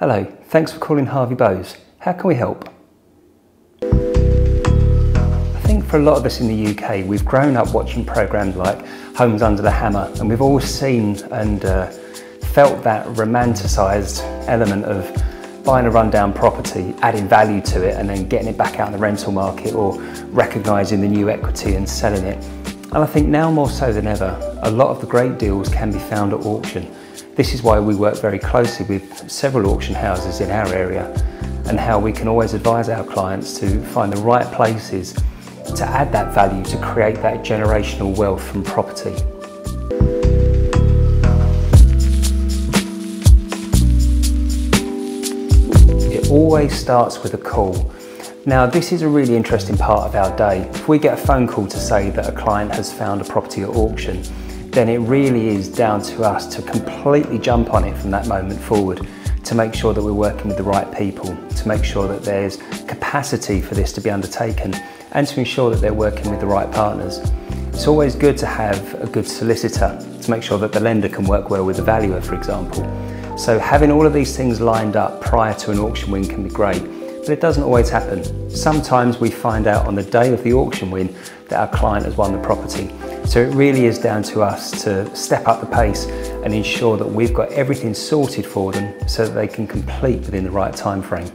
Hello, thanks for calling Harvey Bowes. How can we help? I think for a lot of us in the UK, we've grown up watching programmes like Homes Under the Hammer, and we've all seen and felt that romanticised element of buying a rundown property, adding value to it and then getting it back out in the rental market, or recognising the new equity and selling it. And I think now more so than ever, a lot of the great deals can be found at auction. This is why we work very closely with several auction houses in our area, and how we can always advise our clients to find the right places to add that value to create that generational wealth from property. It always starts with a call. Now, this is a really interesting part of our day. If we get a phone call to say that a client has found a property at auction, then it really is down to us to completely jump on it from that moment forward, to make sure that we're working with the right people, to make sure that there's capacity for this to be undertaken, and to ensure that they're working with the right partners. It's always good to have a good solicitor to make sure that the lender can work well with the valuer, for example. So having all of these things lined up prior to an auction win can be great, but it doesn't always happen. Sometimes we find out on the day of the auction win that our client has won the property. So it really is down to us to step up the pace and ensure that we've got everything sorted for them so that they can complete within the right time frame.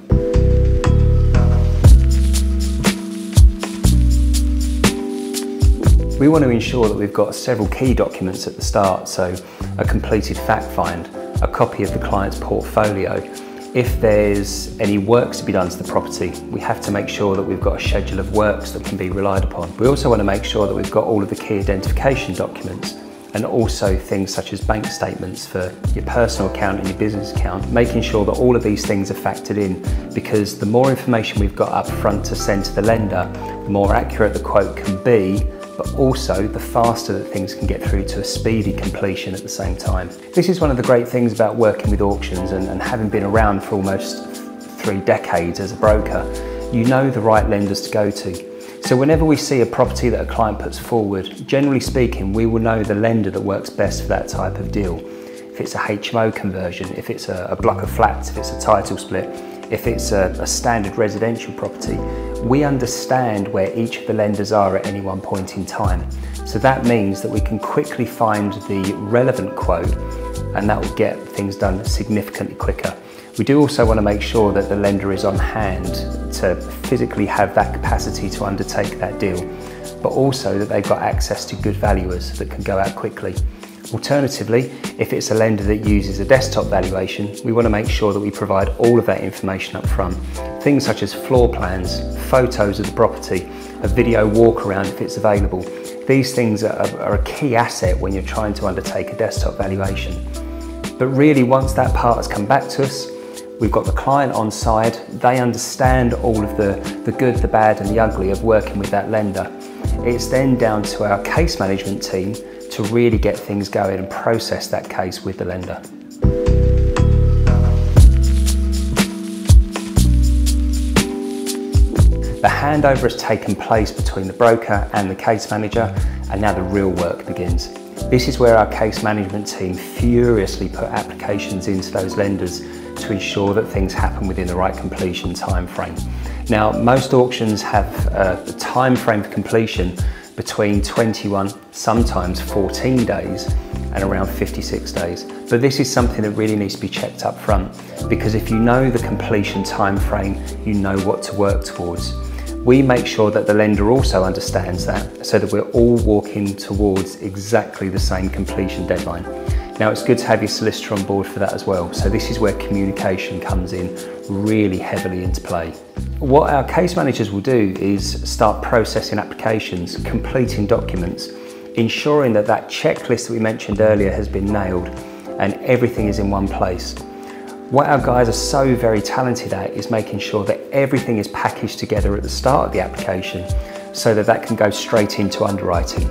We want to ensure that we've got several key documents at the start, so a completed fact find, a copy of the client's portfolio. If there's any works to be done to the property, we have to make sure that we've got a schedule of works that can be relied upon. We also want to make sure that we've got all of the key identification documents, and also things such as bank statements for your personal account and your business account, making sure that all of these things are factored in, because the more information we've got up front to send to the lender, the more accurate the quote can be, but also the faster that things can get through to a speedy completion at the same time. This is one of the great things about working with auctions and having been around for almost 3 decades as a broker. You know the right lenders to go to. So whenever we see a property that a client puts forward, generally speaking, we will know the lender that works best for that type of deal. If it's a HMO conversion, if it's a block of flats, if it's a title split, if it's a standard residential property, we understand where each of the lenders are at any one point in time. So that means that we can quickly find the relevant quote, and that will get things done significantly quicker. We do also want to make sure that the lender is on hand to physically have that capacity to undertake that deal, but also that they've got access to good valuers that can go out quickly. Alternatively, if it's a lender that uses a desktop valuation, we want to make sure that we provide all of that information up front. Things such as floor plans, photos of the property, a video walk around if it's available. These things are a key asset when you're trying to undertake a desktop valuation. But really, once that part has come back to us, we've got the client on side, they understand all of the good, the bad and the ugly of working with that lender. It's then down to our case management team to really get things going and process that case with the lender. The handover has taken place between the broker and the case manager, and now the real work begins. This is where our case management team furiously put applications into those lenders to ensure that things happen within the right completion time frame. Now, most auctions have a time frame for completion between 21, sometimes 14 days, and around 56 days. But this is something that really needs to be checked up front, because if you know the completion time frame, you know what to work towards. We make sure that the lender also understands that, so that we're all walking towards exactly the same completion deadline. Now, it's good to have your solicitor on board for that as well, so this is where communication comes in really heavily into play. What our case managers will do is start processing applications, completing documents, ensuring that that checklist that we mentioned earlier has been nailed and everything is in one place. What our guys are so very talented at is making sure that everything is packaged together at the start of the application, so that that can go straight into underwriting.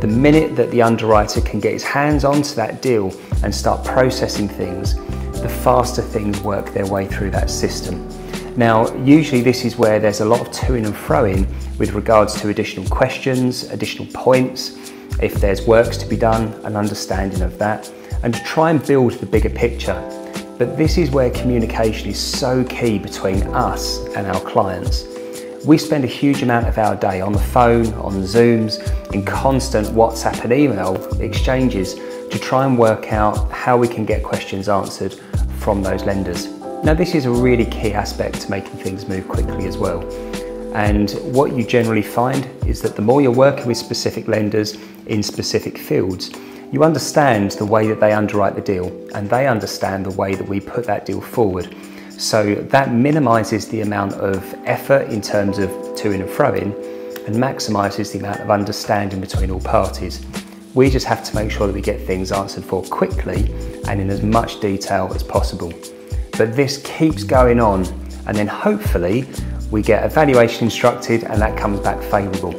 The minute that the underwriter can get his hands onto that deal and start processing things, the faster things work their way through that system. Now, usually this is where there's a lot of to-ing and fro-ing with regards to additional questions, additional points, if there's works to be done, an understanding of that, and to try and build the bigger picture. But this is where communication is so key between us and our clients. We spend a huge amount of our day on the phone, on Zooms, in constant WhatsApp and email exchanges to try and work out how we can get questions answered from those lenders. Now, this is a really key aspect to making things move quickly as well. And what you generally find is that the more you're working with specific lenders in specific fields, you understand the way that they underwrite the deal, and they understand the way that we put that deal forward. So that minimises the amount of effort in terms of to-in and fro-in, and maximises the amount of understanding between all parties. We just have to make sure that we get things answered for quickly and in as much detail as possible. But this keeps going on, and then hopefully we get a valuation instructed and that comes back favourable.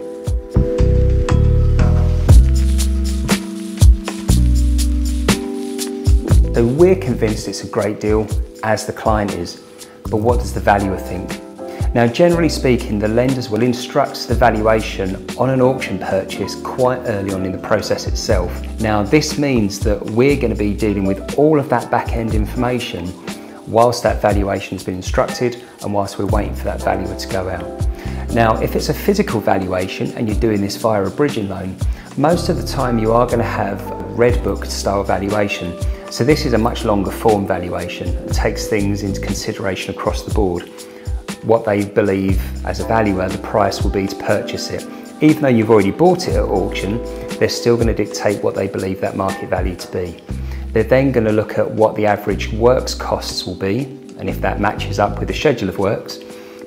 So we're convinced it's a great deal, as the client is, but what does the valuer think? Now, generally speaking, the lenders will instruct the valuation on an auction purchase quite early on in the process itself. Now, this means that we're going to be dealing with all of that back-end information whilst that valuation has been instructed and whilst we're waiting for that valuer to go out. Now, if it's a physical valuation and you're doing this via a bridging loan, most of the time you are going to have red book style valuation. So this is a much longer form valuation. It takes things into consideration across the board. What they believe as a valuer the price will be to purchase it. Even though you've already bought it at auction, they're still going to dictate what they believe that market value to be. They're then going to look at what the average works costs will be, and if that matches up with the schedule of works,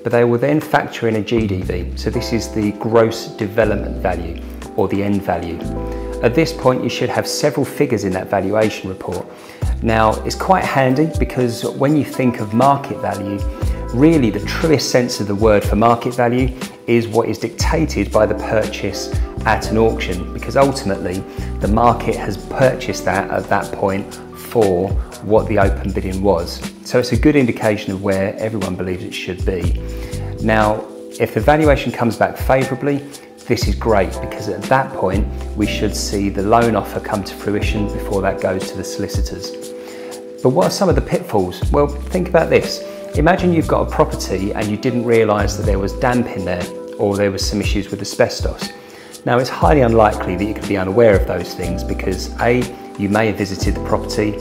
but they will then factor in a GDV. So this is the gross development value, or the end value. At this point, you should have several figures in that valuation report. Now, it's quite handy because when you think of market value, really the truest sense of the word for market value is what is dictated by the purchase at an auction, because ultimately the market has purchased that at that point for what the open bidding was. So it's a good indication of where everyone believes it should be. Now, if the valuation comes back favourably, this is great, because at that point we should see the loan offer come to fruition before that goes to the solicitors. But what are some of the pitfalls? Well, think about this. Imagine you've got a property and you didn't realise that there was damp in there, or there was some issues with asbestos. Now, it's highly unlikely that you could be unaware of those things because A, you may have visited the property,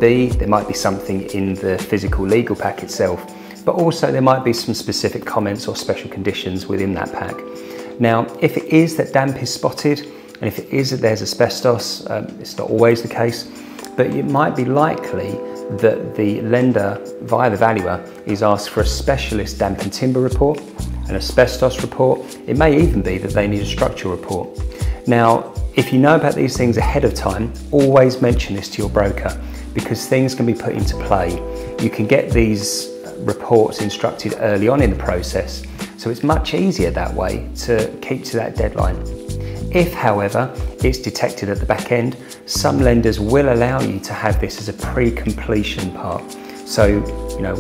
B, there might be something in the physical legal pack itself, but also there might be some specific comments or special conditions within that pack. Now, if it is that damp is spotted, and if it is that there's asbestos, it's not always the case, but it might be likely that the lender, via the valuer, is asked for a specialist damp and timber report, an asbestos report. It may even be that they need a structural report. Now, if you know about these things ahead of time, always mention this to your broker, because things can be put into play. You can get these reports instructed early on in the process, so it's much easier that way to keep to that deadline. If, however, it's detected at the back end, some lenders will allow you to have this as a pre-completion part. So,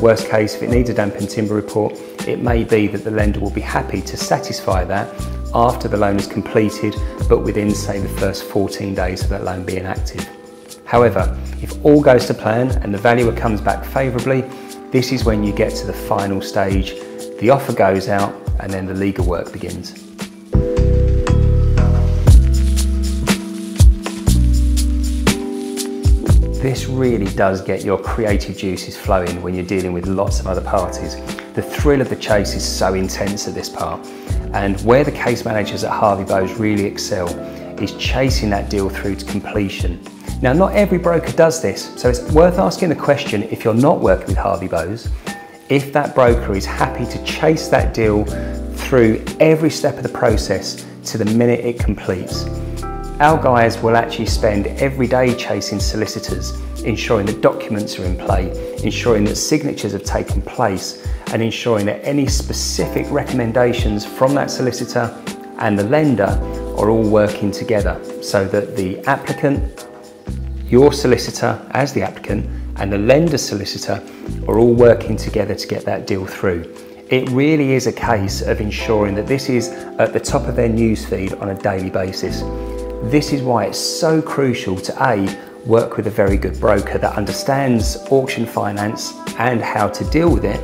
worst case, if it needs a damp and timber report, it may be that the lender will be happy to satisfy that after the loan is completed, but within, say, the first 14 days of that loan being active. However, if all goes to plan and the valuer comes back favourably, this is when you get to the final stage. The offer goes out and then the legal work begins. This really does get your creative juices flowing when you're dealing with lots of other parties. The thrill of the chase is so intense at this part, and where the case managers at Harvey Bowes really excel is chasing that deal through to completion. Now, not every broker does this, so it's worth asking the question, if you're not working with Harvey Bowes, if that broker is happy to chase that deal through every step of the process to the minute it completes. Our guys will actually spend every day chasing solicitors, ensuring that documents are in play, ensuring that signatures have taken place, and ensuring that any specific recommendations from that solicitor and the lender are all working together, so that the applicant, your solicitor as the applicant, and the lender's solicitor are all working together to get that deal through. It really is a case of ensuring that this is at the top of their newsfeed on a daily basis. This is why it's so crucial to A, work with a very good broker that understands auction finance and how to deal with it,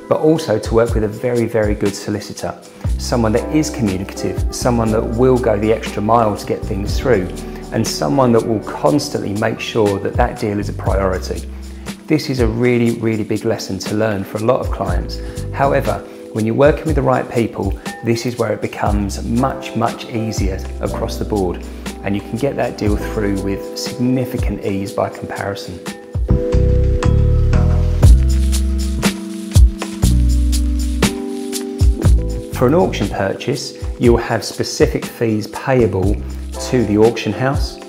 but also to work with a very, very good solicitor. Someone that is communicative, someone that will go the extra mile to get things through, and someone that will constantly make sure that that deal is a priority. This is a really, really big lesson to learn for a lot of clients. However, when you're working with the right people, this is where it becomes much, much easier across the board, and you can get that deal through with significant ease by comparison. For an auction purchase, you'll have specific fees payable to the auction house.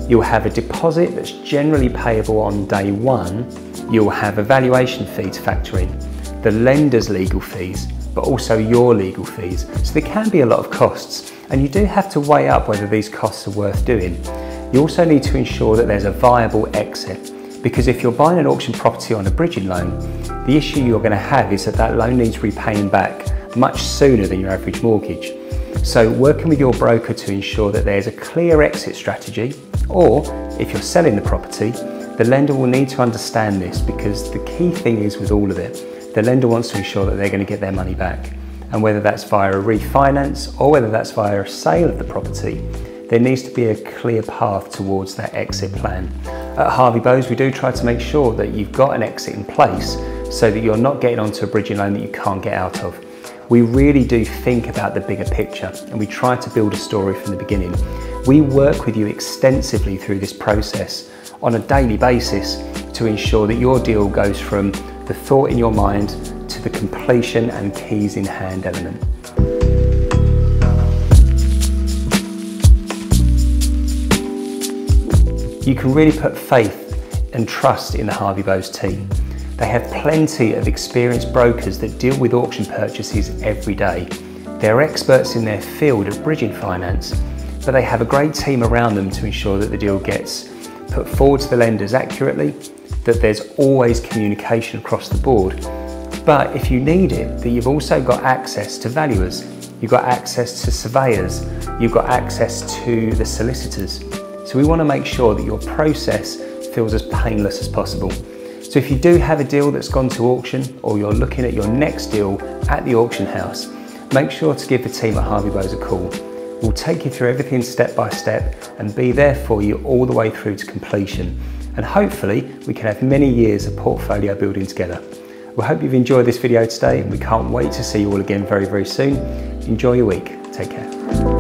You'll have a deposit that's generally payable on day one. You'll have a valuation fee to factor in, the lender's legal fees, but also your legal fees. So there can be a lot of costs, and you do have to weigh up whether these costs are worth doing. You also need to ensure that there's a viable exit, because if you're buying an auction property on a bridging loan, the issue you're going to have is that that loan needs repaying back much sooner than your average mortgage. So working with your broker to ensure that there's a clear exit strategy, or if you're selling the property, the lender will need to understand this, because the key thing is with all of it, the lender wants to ensure that they're going to get their money back. And whether that's via a refinance or whether that's via a sale of the property, there needs to be a clear path towards that exit plan. At Harvey Bowes, we do try to make sure that you've got an exit in place so that you're not getting onto a bridging loan that you can't get out of. We really do think about the bigger picture, and we try to build a story from the beginning. We work with you extensively through this process on a daily basis to ensure that your deal goes from the thought in your mind to the completion and keys in hand element. You can really put faith and trust in the Harvey Bowes team. They have plenty of experienced brokers that deal with auction purchases every day. They're experts in their field of bridging finance, but they have a great team around them to ensure that the deal gets put forward to the lenders accurately, that there's always communication across the board. But if you need it, that you've also got access to valuers, you've got access to surveyors, you've got access to the solicitors. So we want to make sure that your process feels as painless as possible. So if you do have a deal that's gone to auction, or you're looking at your next deal at the auction house, make sure to give the team at Harvey Bowes a call. We'll take you through everything step by step and be there for you all the way through to completion. And hopefully we can have many years of portfolio building together. We hope you've enjoyed this video today, and we can't wait to see you all again very, very soon. Enjoy your week. Take care.